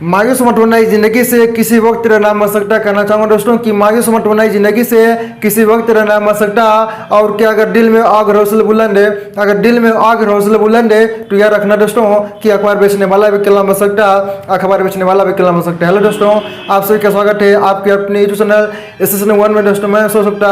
मायूस मत होना जिंदगी से किसी वक्त तेरा नाम मर सकता। कहना चाहूँगा दोस्तों कि मायूस मत होना जिंदगी से किसी वक्त तेरा नाम मर सकता। और क्या अगर दिल में आग हौसले बुलंद है, अगर दिल में आग हौसले बुलंद है तो याद रखना दोस्तों कि अखबार बेचने वाला भी कलम मर सकता, अखबार बेचने वाला भी कलम मर सकता। हेलो दोस्तों, आप सभी का स्वागत है आपके अपने यूट्यूब चैनल स्टेशन 1 में दोस्तों। मैं सो सकता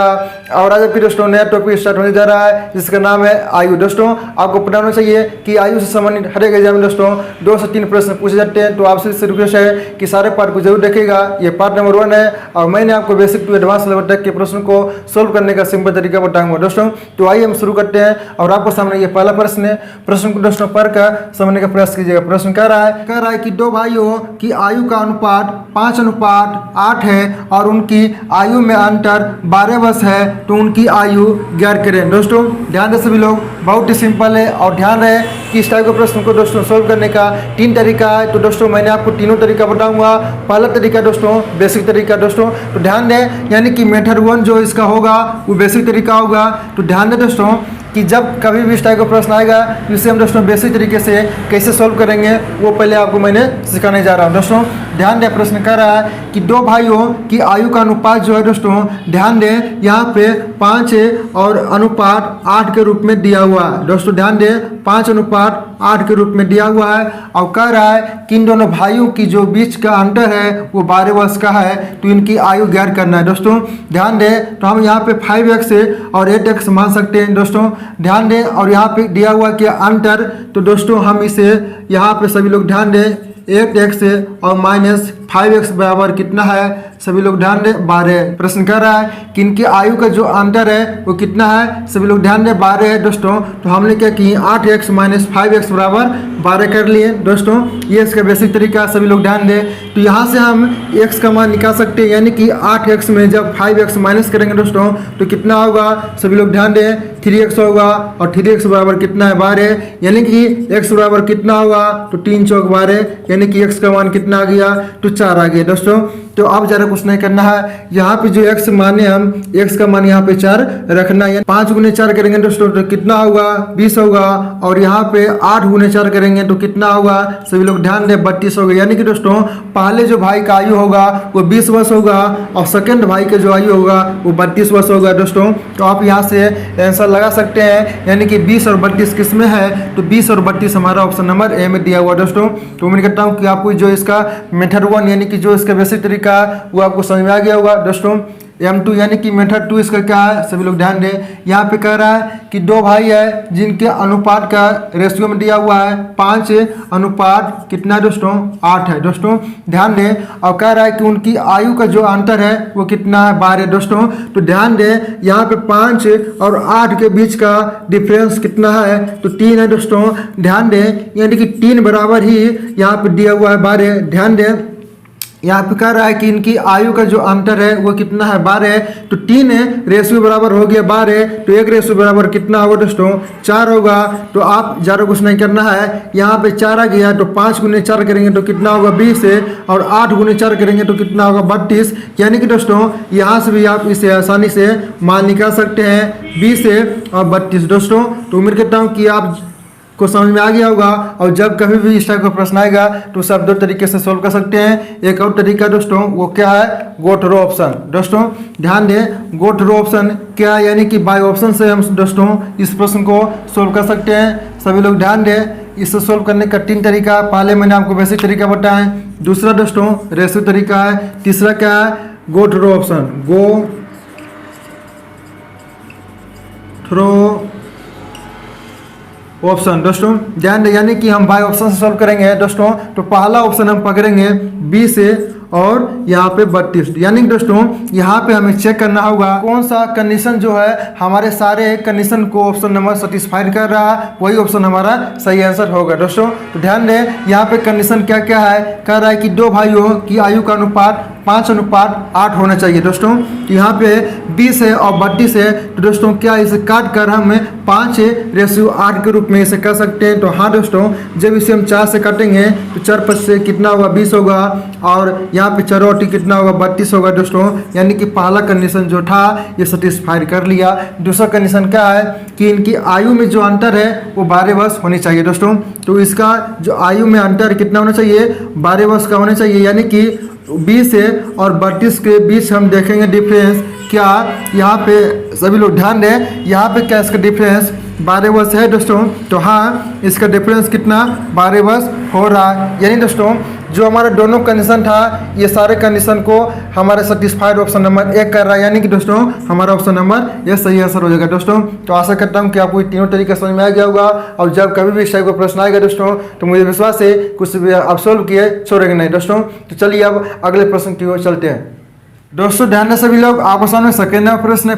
और आज आपकी दोस्तों नया टॉपिक स्टार्ट होने जा रहा है जिसका नाम है आयु। दोस्तों आपको पता होना चाहिए कि आयु से संबंधित हर एक एग्जाम में दोस्तों 2 से 3 प्रश्न पूछे जाते हैं। तो आपसे रिक्वेस्ट है कि सारे पार्ट को जरूर देखेगा। ये पार्ट नंबर 1 है और मैंने आपको बेसिक टू एडवांस लेवल तक के प्रश्न को सोल्व करने का सिंपल तरीका बताऊंगा दोस्तों। तो आइए हम शुरू करते हैं और आपको सामने ये पहला प्रश्न है। प्रश्न को दोस्तों पढ़कर समझने का प्रयास कीजिएगा। प्रश्न कह रहा है कि 2 भाइयों की आयु का अनुपात 5:8 है और उनकी आयु में अंतर 12 वर्ष है, तो उनकी आयु ज्ञात करें। दोस्तों ध्यान दें सभी लोग, बहुत ही सिंपल है और ध्यान रहे कि इस टाइप के प्रश्न को दोस्तों सोल्व करने का 3 तरीका है। तो दोस्तों मैंने आपको तीनों तरीका बताऊंगा। पहला तरीका दोस्तों बेसिक तरीका दोस्तों, तो ध्यान दें यानी कि मेथड 1 जो इसका होगा वो बेसिक तरीका होगा। तो ध्यान दें दोस्तों कि जब कभी भी इस टाइप का प्रश्न आएगा तो इसे हम दोस्तों बेसिक तरीके से कैसे सोल्व करेंगे वो पहले आपको मैंने सिखाने जा रहा हूँ। दोस्तों ध्यान दें, प्रश्न कर रहा है कि 2 भाइयों की आयु का अनुपात जो है दोस्तों, ध्यान दें यहाँ पे 5 है और अनुपात 8 के रूप में दिया हुआ है। दोस्तों ध्यान दें 5:8 के रूप में दिया हुआ है और कह रहा है कि इन दोनों भाइयों की जो बीच का अंतर है वो 12 वर्ष का है, तो इनकी आयु ज्ञात करना है। दोस्तों ध्यान दें, तो हम यहाँ पे 5x और 8x मान सकते हैं। दोस्तों ध्यान दें और यहाँ पे दिया हुआ कि अंतर, तो दोस्तों हम इसे यहाँ पे सभी लोग ध्यान दें 8x और -5x बराबर कितना है, सभी लोग ध्यान दें 12। प्रश्न कर रहा है कि इनकी आयु का जो अंतर है वो कितना है, सभी लोग ध्यान दें 12 है। दोस्तों तो हमने क्या कि 8x - 5x बराबर 12 कर लिए। दोस्तों ये इसका बेसिक तरीका है, सभी लोग ध्यान दें। तो यहाँ से हम x का मान निकाल सकते हैं, यानी कि 8x में जब 5x माइनस करेंगे दोस्तों तो कितना होगा, सभी लोग ध्यान दें 3x होगा और 3x बराबर कितना है 12, यानी कि x बराबर कितना होगा, तो 3 चौक 12, यानी कि x का मान कितना आ गया, तो 4 आ गया। दोस्तों तो अब ज़्यादा कुछ नहीं करना है, यहाँ पे जो x माने हम x का मान यहाँ पे 4 रखना है। 5 × 4 करेंगे दोस्तों तो कितना होगा, 20 होगा और यहाँ पे 8 × 4 करेंगे तो कितना होगा, सभी लोग ध्यान दें 32 होगा। यानी कि दोस्तों पहले जो भाई का आयु होगा वो 20 वर्ष होगा और सेकंड भाई का जो आयु होगा वो 32 वर्ष होगा। दोस्तों तो आप यहाँ से आंसर लगा सकते हैं, यानी कि 20 और 32 किस में है, तो 20 और 32 हमारा ऑप्शन नंबर ए में दिया हुआ। दोस्तों तो उम्मीद करता हूँ कि आपको जो इसका मेथड 1 यानी कि जो इसका बेसिक तरीका वो आपको समझ में आ गया होगा। दोस्तों M2 यानी कि मेथड 2 इसका क्या है, सभी लोग ध्यान दें। यहाँ पे कह रहा है कि 2 भाई है जिनके अनुपात का रेशियो में दिया हुआ है 5 अनुपात कितना है दोस्तों, 8 है। दोस्तों ध्यान दें और कह रहा है कि उनकी आयु का जो अंतर है वो कितना है, 12। दोस्तों तो ध्यान दें यहाँ पे 5 और 8 के बीच का डिफरेंस कितना है, तो 3 है। दोस्तों ध्यान दें यानी कि 3 बराबर ही यहाँ पे दिया हुआ है 12। ध्यान दें यहाँ पे कह रहा है कि इनकी आयु का जो अंतर है वो कितना है, 12, तो 3 रेशियो बराबर हो गया 12, तो 1 रेशियो बराबर कितना होगा दोस्तों, 4 होगा। तो आप ज़्यादा कुछ नहीं करना है, यहाँ पे 4 आ गया तो 5 × 4 करेंगे तो कितना होगा 20 और 8 × 4 करेंगे तो कितना होगा 32। यानी कि दोस्तों यहाँ से भी आप इसे आसानी से मान निकाल सकते हैं 20 और 32। दोस्तों तो उम्मीद करता हूँ कि आप को समझ में आ गया होगा और जब कभी भी इस टाइप का प्रश्न आएगा तो उसे आप 2 तरीके से सोल्व कर सकते हैं। एक और तरीका दोस्तों वो क्या है, गो टू रो ऑप्शन। दोस्तों ध्यान दें गो टू रो ऑप्शन क्या है, यानी कि बाय ऑप्शन से हम दोस्तों इस प्रश्न को सोल्व कर सकते हैं। सभी लोग ध्यान दें, इसे सोल्व करने का 3 तरीका, पहले मैंने आपको बेसिक तरीका बताया, दूसरा दोस्तों रेशियो तरीका है, तीसरा क्या है, go to row option, go through option. दोस्तों ध्यान दें यानी कि हम बाय ऑप्शन से सॉल्व करेंगे दोस्तों। तो पहला ऑप्शन हम पकड़ेंगे 20 और यहाँ पे 32, यानी कि दोस्तों यहाँ पे हमें चेक करना होगा कौन सा कंडीशन जो है हमारे सारे कंडीशन को ऑप्शन नंबर सेटिस्फाइड कर रहा है, वही ऑप्शन हमारा सही आंसर होगा। दोस्तों तो ध्यान दें यहाँ पे कंडीशन क्या क्या है, कह रहा है कि 2 भाइयों की आयु का अनुपात 5:8 होना चाहिए दोस्तों। यहाँ पे 20 है और 32 है, तो दोस्तों क्या इसे काट कर हम 5:8 के रूप में इसे कर सकते हैं। तो हाँ दोस्तों, जब इसे हम 4 से काटेंगे तो 4 5 से कितना होगा 20 होगा, और यहाँ पे 4 और कितना होगा 32 होगा दोस्तों। यानी कि पहला कंडीशन जो था ये सेटिस्फाइड कर लिया। दूसरा कंडीशन क्या है कि इनकी आयु में जो अंतर है वो 12 वर्ष होनी चाहिए दोस्तों। तो इसका जो आयु में अंतर कितना होना चाहिए, 12 वर्ष का होना चाहिए। यानी कि 20 है और 32 के बीच हम देखेंगे डिफरेंस क्या, यहाँ पे सभी लोग ध्यान दें, यहाँ पे क्या इसका डिफरेंस 12 वर्ष है दोस्तों। तो हाँ, इसका डिफरेंस कितना 12 वर्ष हो रहा है। यानी दोस्तों जो हमारा दोनों कंडीशन था ये सारे कंडीशन को हमारे सेटिस्फाइड ऑप्शन नंबर 1 कर रहा है। यानी कि दोस्तों हमारा ऑप्शन नंबर ये सही आंसर हो जाएगा दोस्तों। तो आशा करता हूँ कि आपको तीनों तरीके समझ में आ गया होगा, और जब कभी भी इस टाइप का प्रश्न आएगा दोस्तों तो मुझे विश्वास है कुछ भी आप सोल्व किए छोड़ेंगे नहीं दोस्तों। तो चलिए अब अगले प्रश्न की ओर चलते हैं दोस्तों। ध्यान दें सभी लोग, आपके सामने सेकेंड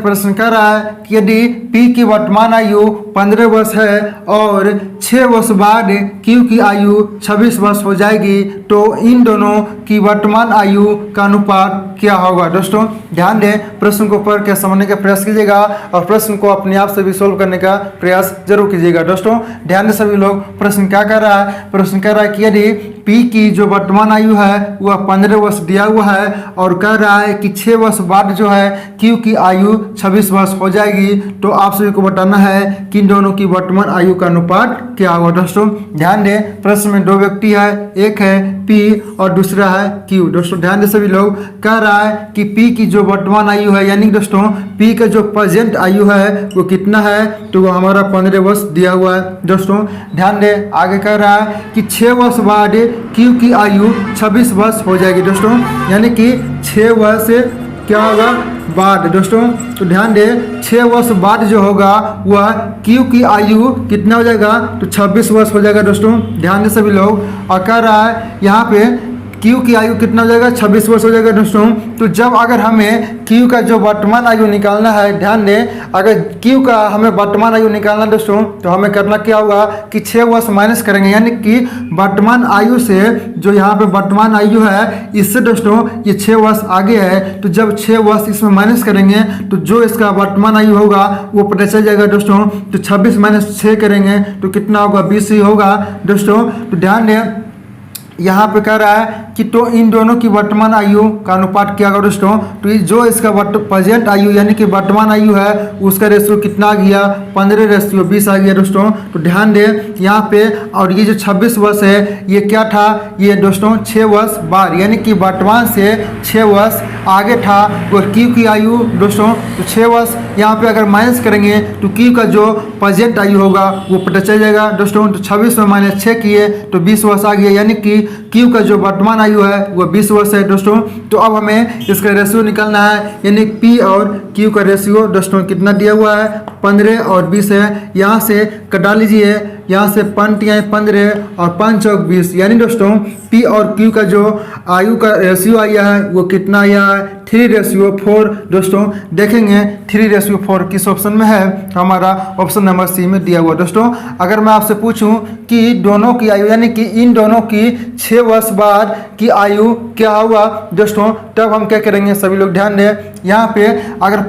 प्रश्न कर रहा है कि यदि P की वर्तमान आयु 15 वर्ष है और 6 वर्ष बाद Q की आयु 26 वर्ष हो जाएगी तो इन दोनों की वर्तमान आयु का अनुपात क्या होगा। दोस्तों ध्यान दें, प्रश्न को पढ़ के समझने का प्रयास कीजिएगा और प्रश्न को अपने आप से भी सोल्व करने का प्रयास जरूर कीजिएगा दोस्तों। ध्यान दें सभी लोग, प्रश्न क्या कर रहा है, प्रश्न कह रहा है कि यदि P की जो वर्तमान आयु है वह 15 वर्ष दिया हुआ है और कह रहा है कि 6 वर्ष बाद जो है Q की आयु 26 वर्ष हो जाएगी, तो आप सभी को बताना है कि इन दोनों की वर्तमान आयु का अनुपात क्या होगा। दोस्तों ध्यान दें, प्रश्न में 2 व्यक्ति है, एक है P और दूसरा है Q। दोस्तों ध्यान दें सभी लोग, कह रहा है कि P की जो वर्तमान आयु है, यानी दोस्तों P का जो प्रेजेंट आयु है वो कितना है, तो वो हमारा 15 वर्ष दिया हुआ है। दोस्तों ध्यान दें, आगे कह रहा है कि 6 वर्ष बाद Q की आयु 26 वर्ष हो जाएगी। दोस्तों यानी कि 6 वर्ष क्या होगा बाद दोस्तों। तो ध्यान दें, 6 वर्ष बाद जो होगा वह Q की आयु कितना हो जाएगा, तो 26 वर्ष हो जाएगा। दोस्तों ध्यान दें सभी लोग, और कह रहा है यहाँ पे Q की आयु कितना हो जाएगा 26 वर्ष हो जाएगा। दोस्तों तो जब अगर हमें Q का जो वर्तमान आयु निकालना है, ध्यान दें, अगर Q का हमें वर्तमान आयु निकालना है दोस्तों तो हमें करना क्या होगा कि 6 वर्ष माइनस करेंगे। यानी कि वर्तमान आयु से जो यहाँ पे वर्तमान आयु है इससे दोस्तों ये 6 वर्ष आगे है, तो जब 6 वर्ष इसमें माइनस करेंगे तो जो इसका वर्तमान आयु होगा वो पता चल जाएगा दोस्तों। तो 26 माइनस 6 करेंगे तो कितना होगा 20 ही होगा दोस्तों। तो ध्यान दें, यहाँ पे कह रहा है कि तो इन दोनों की वर्तमान आयु का अनुपात क्या होगा दोस्तों। तो जो इसका प्रेजेंट आयु यानी कि वर्तमान आयु है उसका रेशियो कितना आ गया 15:20 आ गया दोस्तों। तो ध्यान दें यहाँ पे, और ये जो 26 वर्ष है ये क्या था, ये दोस्तों 6 वर्ष बाद, यानी कि वर्तमान से 6 वर्ष आगे था वो Q की आयु दोस्तों। तो 6 वर्ष यहाँ पे अगर माइनस करेंगे तो Q का जो प्रेजेंट आयु होगा वो पता चल जाएगा दोस्तों। तो 26 में माइनस 6 किए तो 20 वर्ष आ गया, यानी कि Q का जो वर्तमान आयु है वो 20 वर्ष है दोस्तों। तो अब हमें इसका रेशियो निकालना है, यानी P और Q का रेशियो दोस्तों कितना दिया हुआ है 15 और 20 है। यहाँ से कटा लीजिए, यहाँ से 5 या 15 और 5 चौक 20, यानी दोस्तों P और Q का जो आयु का रेशियो आया है वो कितना आया है 3:4 दोस्तों। देखेंगे 3:4 किस ऑप्शन में है, हमारा ऑप्शन नंबर सी में दिया हुआ दोस्तों। अगर मैं आपसे पूछूं कि दोनों की आयु यानी कि इन दोनों की 6 वर्ष बाद की आयु क्या होगा दोस्तों, तब हम क्या करेंगे सभी लोग ध्यान दें। यहाँ पे अगर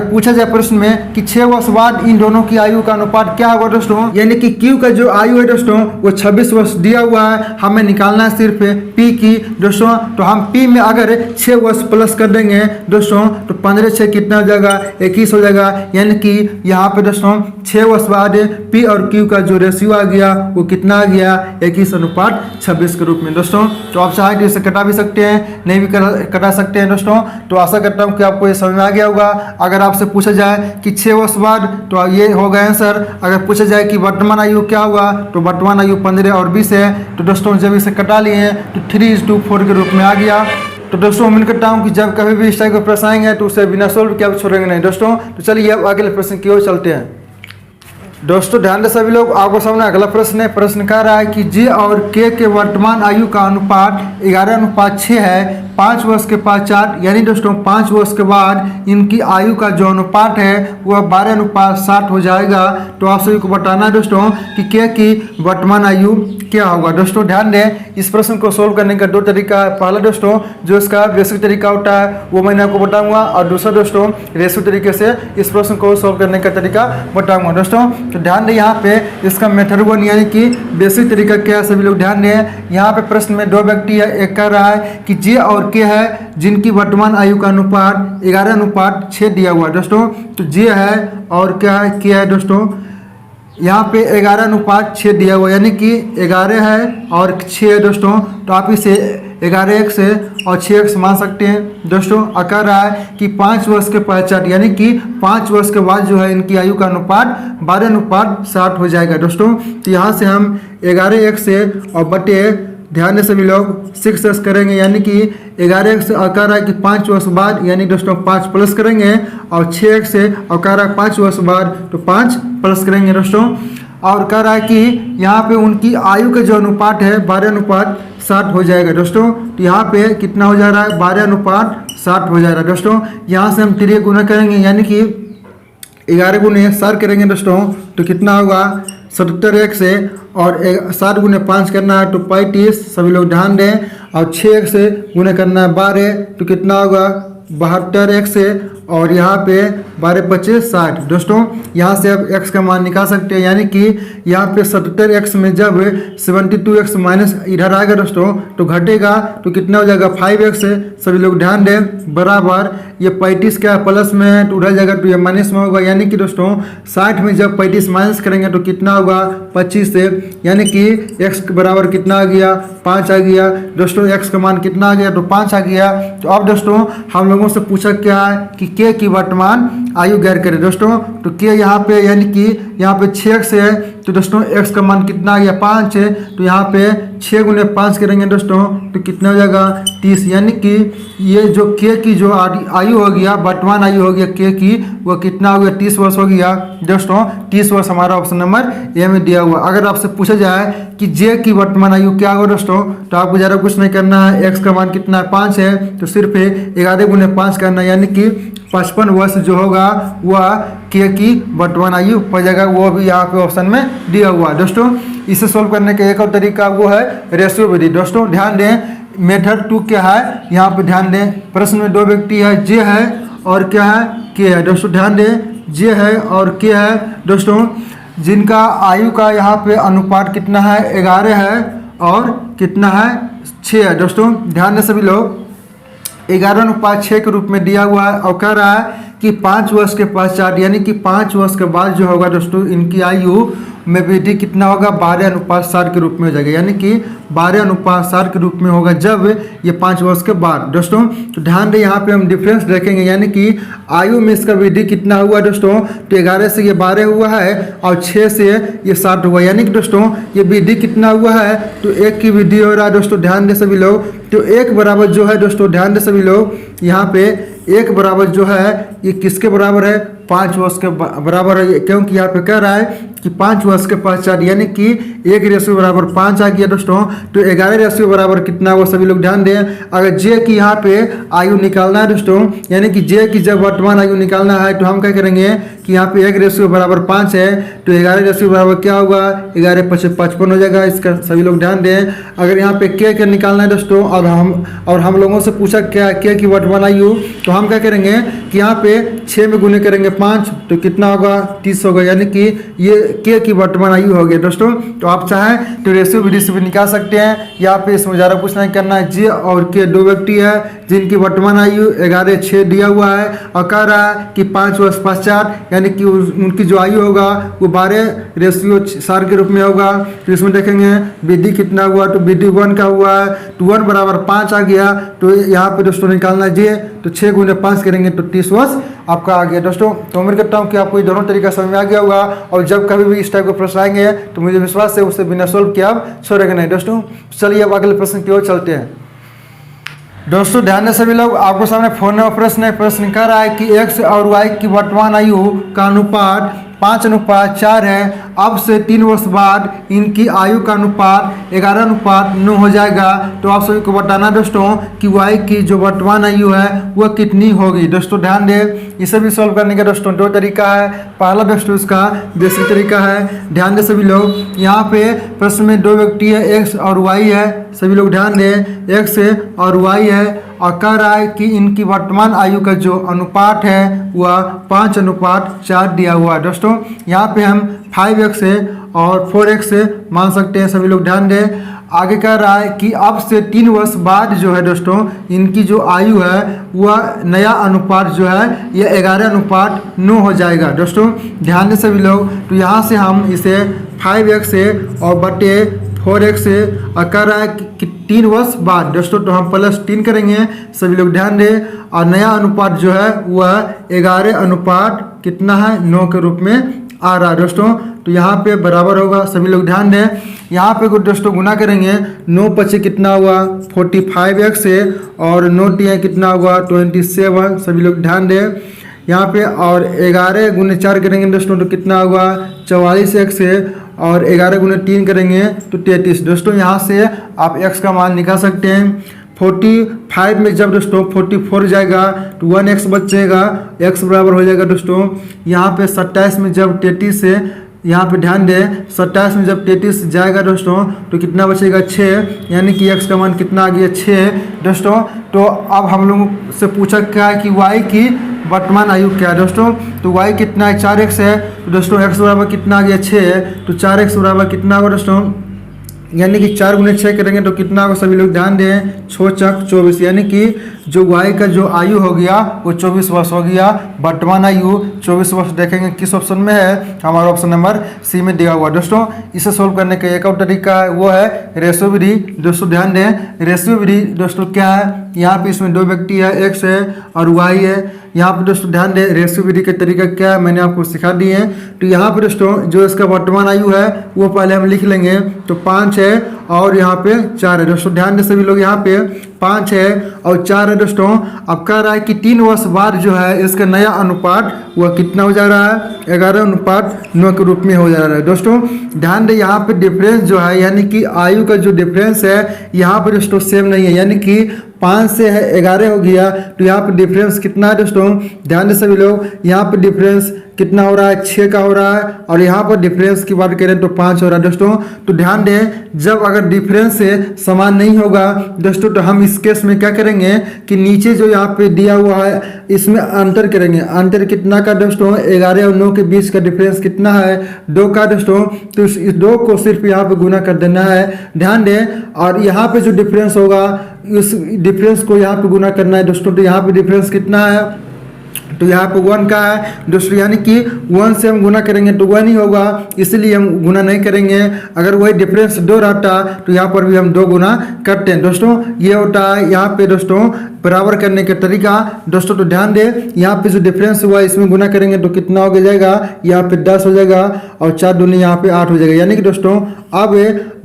पूछा जाए प्रश्न में कि 6 वर्ष बाद इन दोनों की आयु का अनुपात क्या होगा दोस्तों, यानी कि Q का जो आयु है दोस्तों वो 26 वर्ष दिया हुआ है, हमें निकालना है सिर्फ P की दोस्तों। तो हम P में अगर 6 वर्ष प्लस कर देंगे दोस्तों तो 15 6 कितना हो जाएगा 21 हो जाएगा, यानी कि यहाँ पे दोस्तों 6 वर्ष बाद P और Q का जो रेशियो आ गया वो कितना आ गया 21:26 के रूप में दोस्तों। तो आप चाहे तो इसे कटा भी सकते हैं, नहीं भी कटा सकते हैं दोस्तों। तो आशा करता हूँ कि आपको ये समझ में आ गया होगा। अगर आपसे पूछा जाए कि 6 वर्ष बाद तो ये होगा आंसर। अगर पूछा जाए कि वर्तमान आयु क्या हुआ तो वर्तमान आयु 15 और 20 है। तो दोस्तों जब इसे कटा लिए तो 3:4 के रूप में आ गया। तो दोस्तों उम्मीद करता हूँ कि जब कभी भी इस टाइप के प्रश्न आएंगे तो उसे बिना सोल्व किए आप छोड़ेंगे नहीं दोस्तों। तो चलिए अब अगले प्रश्न की ओर चलते हैं दोस्तों। ध्यान दें सभी लोग, आपको सामने अगला प्रश्न है। प्रश्न कह रहा है कि J और K के वर्तमान आयु का अनुपात 11:6 है 5 वर्ष के पश्चात, यानी दोस्तों 5 वर्ष के बाद इनकी आयु का जो अनुपात है वह 12:60 हो जाएगा। तो आप सभी को बताना है दोस्तों कि K की वर्तमान आयु क्या होगा। दोस्तों ध्यान दें, इस प्रश्न को सोल्व करने का दो तरीका है। पहला दोस्तों जो इसका बेसिक तरीका होता है वो मैंने आपको बताऊंगा, और दूसरा दोस्तों रेशियो तरीके से इस प्रश्न को सोल्व करने का तरीका बताऊंगा। दोस्तों तो ध्यान दें, यहाँ पे इसका मेथड वन यानी कि बेसिक तरीका क्या है, सभी लोग ध्यान दें। यहाँ पे प्रश्न में दो व्यक्ति है, एक कह रहा है कि जे और के है जिनकी वर्तमान आयु का अनुपात 11:6 दिया हुआ है। दोस्तों तो जे है और क्या है, के है। दोस्तों यहाँ पे 11:6 दिया हुआ यानी कि 11 है और 6 है। दोस्तों तो आप इसे 11x से और 6x मान सकते हैं। दोस्तों कह रहा है कि 5 वर्ष के पश्चात यानी कि 5 वर्ष के बाद जो है इनकी आयु का अनुपात 12:60 हो जाएगा। दोस्तों तो यहाँ से हम 11x से और बटे ध्यान से भी लोग 6x करेंगे यानी कि 11x से कह रहा है कि 5 वर्ष बाद यानी दोस्तों 5 प्लस करेंगे, और 6x से और कह रहा है 5 वर्ष बाद तो 5 प्लस करेंगे। दोस्तों और कह रहा है कि यहाँ पे उनकी आयु का जो अनुपात है 12:60 हो जाएगा। दोस्तों तो यहाँ पे कितना हो जा रहा है, 12:60 हो जा रहा है। दोस्तों यहाँ से हम 3 गुना करेंगे यानी कि 11 गुने 7 करेंगे। दोस्तों तो कितना होगा 77x से, और 7 गुने 5 करना है तो 35, सभी लोग ध्यान दें, और 6x से गुने करना है 12 तो कितना होगा 72x से, और यहाँ पे 12×5 = 60। दोस्तों यहाँ से आप x का मान निकाल सकते हैं यानी कि यहाँ पे 77x में जब 72x माइनस इधर आएगा दोस्तों तो घटेगा तो कितना हो जाएगा 5x से, सभी लोग ध्यान दें, बराबर ये 35 क्या प्लस में है तो उधर जाएगा तो ये माइनस में होगा यानी कि दोस्तों 60 में जब 35 माइनस करेंगे तो कितना होगा 25 से, यानी कि x के बराबर कितना आ गया 5 आ गया। दोस्तों x का मान कितना आ गया तो 5 आ गया। तो अब दोस्तों हम लोगों से पूछा क्या है कि के की वर्तमान आयु ज्ञात करें। दोस्तों तो के यहाँ पे यानी कि यहाँ पे 6x है तो दोस्तों x का मान कितना आ गया 5 है, तो यहाँ पे 6 गुने 5 करेंगे दोस्तों तो कितना हो जाएगा 30, यानी कि ये जो के की जो आयु हो गया वर्तमान आयु हो गया के की वो कितना हो गया 30 वर्ष हो गया। दोस्तों 30 वर्ष हमारा ऑप्शन नंबर ए में दिया हुआ। अगर आपसे पूछा जाए कि जे की वर्तमान आयु क्या होगा दोस्तों तो आपको ज़्यादा कुछ नहीं करना है, x का मान कितना है 5 है तो सिर्फ 11 गुने 5 करना है यानी कि 55 वर्ष जो होगा वह के की वर्तमान आयु हो जाएगा, वो भी यहाँ पे ऑप्शन में दिया हुआ है। दोस्तों इसे सोल्व करने का एक और तरीका वो है रेशियो विधि। दोस्तों ध्यान दें, मेथड 2 क्या है, यहाँ पे ध्यान दें, प्रश्न में दो व्यक्ति है, जे है और क्या है के है। दोस्तों ध्यान दें, जे है और के है दोस्तों जिनका आयु का यहाँ पे अनुपात कितना है 11 है और कितना है 6 है। दोस्तों ध्यान दें सभी लोग, 11:6 के रूप में दिया हुआ है और कह रहा है कि 5 वर्ष के पश्चात यानी कि 5 वर्ष के बाद जो होगा दोस्तों इनकी आयु में वृद्धि कितना होगा 12:60 के रूप में हो जाएगा, यानी कि 12:60 के रूप में होगा जब ये 5 वर्ष के बाद। दोस्तों तो ध्यान दें, यहाँ पे हम डिफरेंस देखेंगे यानी कि आयु में इसका वृद्धि कितना हुआ दोस्तों तो 11 से ये 12 हुआ है और 6 से ये 7 हुआ, यानी कि दोस्तों ये वृद्धि कितना हुआ है तो 1 की वृद्धि हो रहा है। दोस्तों ध्यान दें सभी लोग, तो 1 बराबर जो है दोस्तों ध्यान दें सभी लोग, यहाँ पे 1 बराबर जो है ये किसके बराबर है 5 वर्ष के बराबर है, क्योंकि यहाँ पे कह रहा है कि 5 वर्ष के पश्चात यानी कि 1:5 आ गया। दोस्तों तो 11 बराबर कितना हुआ, सभी लोग ध्यान दें। अगर जे की यहाँ पे आयु निकालना है दोस्तों यानी कि जे की जब वर्तमान आयु निकालना है तो हम क्या करेंगे कि यहाँ पे 1:5 है तो 11 बराबर क्या होगा 11×5 = 55 हो जाएगा। इसका सभी लोग ध्यान दें। अगर यहाँ पे के निकालना है दोस्तों और हम लोगों से पूछा क्या के की वर्तमान आयु तो हम क्या करेंगे कि यहाँ पे 6 में गुने करेंगे 5 तो कितना होगा 30 होगा, यानी कि ये के की वर्तमान आयु हो गया। दोस्तों तो आप चाहें तो रेशियो विधि से भी निकाल सकते हैं, यहाँ पे इसमें ज़्यादा कुछ नहीं करना है। जे और के दो व्यक्ति है जिनकी वर्तमान आयु 11:6 दिया हुआ है और कह रहा है कि 5 वर्ष पश्चात यानी कि उनकी जो आयु होगा वो 12:60 के रूप में होगा। तो इसमें देखेंगे वृद्धि कितना हुआ तो वृद्धि 1 का हुआ है तो 1 बराबर 5 आ गया। तो यहाँ पे दोस्तों निकालना जे तो 6 गुने 5 करेंगे तो 30 वर्ष आपका आ गया। दोस्तों तो उम्मीद करता हूँ कि आपको ये दोनों तरीका समझ में आ गया होगा, और जब कभी भी इस टाइप के प्रश्न आएंगे तो मुझे विश्वास है उससे बिना सोल्व किया आप छोड़ेंगे नहीं। दोस्तों चलिए अब अगले प्रश्न की ओर चलते हैं। दोस्तों ध्यान दें सभी लोग, आपको सामने फोन में प्रश्न कर रहा है कि x और y की वर्तमान आयु का अनुपात 5:4 है। अब से 3 वर्ष बाद इनकी आयु का अनुपात 11:9 हो जाएगा। तो आप सभी को बताना दोस्तों कि y की जो वर्तमान आयु है वह कितनी होगी। दोस्तों ध्यान दें, इसे भी सॉल्व करने का दोस्तों दो तरीका है। पहला दोस्तों इसका बेसिक तरीका है, ध्यान दे सभी लोग। यहाँ पे प्रश्न में दो व्यक्ति है, एक्स और वाई है, सभी लोग ध्यान दें, एक्स और वाई है और कह रहा है कि इनकी वर्तमान आयु का जो अनुपात है वह 5:4 दिया हुआ है। दोस्तों यहाँ पे हम 5x और 4x मान सकते हैं, सभी लोग ध्यान दें। आगे कह रहा है कि अब से 3 वर्ष बाद जो है दोस्तों इनकी जो आयु है वह नया अनुपात जो है यह 11:9 हो जाएगा। दोस्तों ध्यान दें सभी लोग। तो यहाँ से हम इसे 5x और बटे 4x और कह रहा है कि 3 वर्ष बाद दोस्तों, तो हम +3 करेंगे, सभी लोग ध्यान दें। और नया अनुपात जो है वह 11 कितना है 9 के रूप में आ रहा है दोस्तों। तो यहाँ पे बराबर होगा, सभी लोग ध्यान दें। यहाँ पे दोस्तों गुना करेंगे, 9 × 5 कितना हुआ 45x और 9 × कितना हुआ 27, सभी लोग ध्यान दें यहाँ पे। और 11 × 4 करेंगे दोस्तों तो कितना हुआ 44x और 11 × 3 करेंगे तो 33। दोस्तों यहाँ से आप x का मान निकाल सकते हैं। 45 में जब दोस्तों 44 जाएगा तो 1x बचेगा, x बराबर हो जाएगा दोस्तों। यहाँ पे 27 में जब 33 से, यहाँ पे ध्यान दें 27 में जब 33 जाएगा दोस्तों तो कितना बचेगा 6, यानी कि x का मान कितना आ गया 6 दोस्तों। तो अब हम लोगों से पूछा क्या है कि y की वर्तमान आयु क्या है दोस्तों। तो y कितना है 4x है, तो दोस्तों x बराबर कितना आ गया 6, तो 4x बराबर कितना होगा दोस्तों, यानी कि 4 × 6 करेंगे तो कितना होगा, सभी लोग ध्यान दें 6 × 24, यानी कि जो y का जो आयु हो गया वो 24 वर्ष हो गया। वर्तमान आयु 24 वर्ष देखेंगे किस ऑप्शन में है, हमारा ऑप्शन नंबर सी में दिया हुआ। दोस्तों इसे सोल्व करने का एक और तरीका है, वो है रेशियो विधि। दोस्तों ध्यान दें, रेशियो विधि दोस्तों क्या है, यहाँ पे इसमें दो व्यक्ति है, एक्स है और वाई है। यहाँ पे दोस्तों ध्यान दें रेशियो विधि का तरीका क्या है, मैंने आपको सिखा दिए हैं। तो यहाँ पे दोस्तों जो इसका वर्तमान आयु है वो पहले हम लिख लेंगे, तो 5 है और यहाँ पे 4 है। दोस्तों ध्यान दें सभी लोग, यहाँ पे 5 है और 4 है दोस्तों। अब कह रहा है कि 3 वर्ष बाद जो है इसका नया अनुपात वह कितना हो जा रहा है 11:9 के रूप में हो जा रहा है। दोस्तों ध्यान दें यहाँ पे डिफरेंस जो है, यानी कि आयु का जो डिफरेंस है यहाँ पे दोस्तों सेम नहीं है, यानी कि 5 से 11 हो गया तो यहाँ पे डिफरेंस कितना है दोस्तों, ध्यान दें सभी लोग। यहाँ पे डिफरेंस कितना हो रहा है 6 का हो रहा है और यहाँ पर डिफरेंस की बात करें तो 5 हो रहा है दोस्तों। तो ध्यान दें जब अगर डिफरेंस से समान नहीं होगा दोस्तों तो हम इस केस में क्या करेंगे कि नीचे जो यहाँ पे दिया हुआ है इसमें अंतर करेंगे। अंतर कितना का दोस्तों, 11 और 9 के बीच का डिफरेंस कितना है 2 का दोस्तों। तो इस 2 को सिर्फ यहाँ पे गुना कर देना है, ध्यान दें। और यहाँ पे जो डिफरेंस होगा उस डिफरेंस को यहाँ पे गुना करना है दोस्तों। तो यहाँ पे डिफरेंस कितना है, तो यहाँ पे 1 का है दोस्तों, यानी कि 1 से हम गुना करेंगे तो 1 ही होगा, इसलिए हम गुना नहीं करेंगे। अगर वही डिफरेंस 2 रहता तो यहाँ पर भी हम 2 गुना करते हैं दोस्तों। ये होता है यहाँ पे दोस्तों बराबर करने का तरीका दोस्तों। तो ध्यान दें यहाँ पे जो डिफरेंस हुआ इसमें गुना करेंगे तो कितना हो जाएगा, यहाँ पे 10 हो जाएगा और 4 दूनी यहाँ पे 8 हो जाएगा। यानी कि दोस्तों अब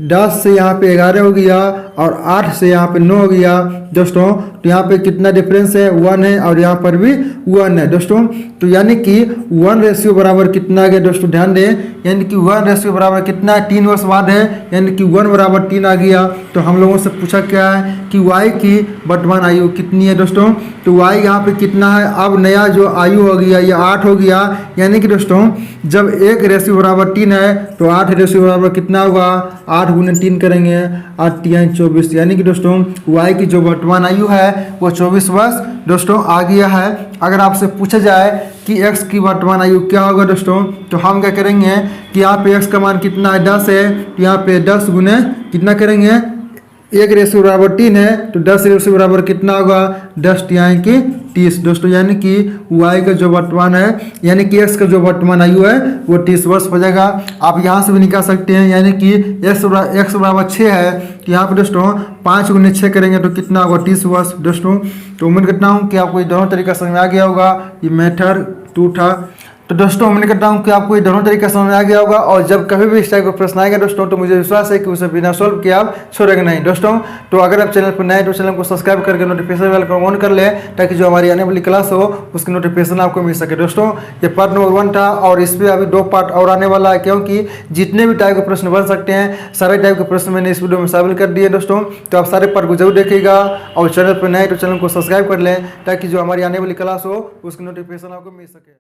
10 से यहाँ पे 11 हो गया और 8 से यहाँ पे 9 हो गया दोस्तों। तो यहाँ पे कितना डिफरेंस है 1 है और यहाँ पर भी 1 है दोस्तों। तो यानी कि 1 रेशियो बराबर कितना आ गया दोस्तों, ध्यान दें, यानी कि 1 रेशियो बराबर कितना है 3 वर्ष बाद है, यानी कि 1 बराबर 3 आ गया। तो हम लोगों से पूछा क्या है कि y की वर्तमान आयु कितनी है दोस्तों। तो y यहाँ पे कितना है, अब नया जो आयु हो गया ये 8 हो गया, यानी कि दोस्तों जब 1 रेशियो बराबर 3 है तो 8 रेशियो बराबर कितना होगा, 8 × 3 करेंगे 8 × 24, यानी कि दोस्तों y की जो वर्तमान आयु है वो 24 वर्ष दोस्तों आ गया है। अगर आपसे पूछा जाए कि x की वर्तमान आयु क्या होगा दोस्तों, तो हम क्या करेंगे कि यहाँ पे x का मान कितना है 10 है, तो यहाँ पे 10 गुने कितना करेंगे 1 रेशियो बराबर 3 है तो 10 रेशियो बराबर कितना होगा 10 × 30 दोस्तों। यानी कि y का जो वर्तमान है, यानी कि x का जो वर्तमान आयु है वो 30 वर्ष हो जाएगा। आप यहाँ से भी निकाल सकते हैं, यानी कि x बराबर 6 है तो यहाँ पे दोस्तों 5 × 6 करेंगे तो कितना होगा 30 वर्ष दोस्तों। तो उम्मीद करता हूँ कि आपको ये दोनों तरीका समझ में आ गया होगा। ये मेथड 2 था। तो दोस्तों उम्मीद करता हूँ कि आपको ये दोनों तरीका समझ में आ गया होगा, और जब कभी भी इस टाइप का प्रश्न आएगा दोस्तों तो मुझे विश्वास है कि उसे बिना सॉल्व किए आप छोड़ेंगे नहीं दोस्तों। तो अगर आप चैनल पर नए तो चैनल को सब्सक्राइब करके नोटिफिकेशन बेल को ऑन कर ले, ताकि जो हमारी आने वाली क्लास हो उसकी नोटिफिकेशन आपको मिल सके। दोस्तों ये पार्ट नंबर 1 था, और इस पर अभी 2 पार्ट और आने वाला है, क्योंकि जितने भी टाइप के प्रश्न बन सकते हैं सारे टाइप के प्रश्न मैंने इस वीडियो में शामिल कर दिए दोस्तों। तो आप सारे पार्ट को जरूर देखिएगा, और चैनल पर नए तो चैनल को सब्सक्राइब कर लें, ताकि जो हमारी आने वाली क्लास हो उसकी नोटिफिकेशन आपको मिल सके।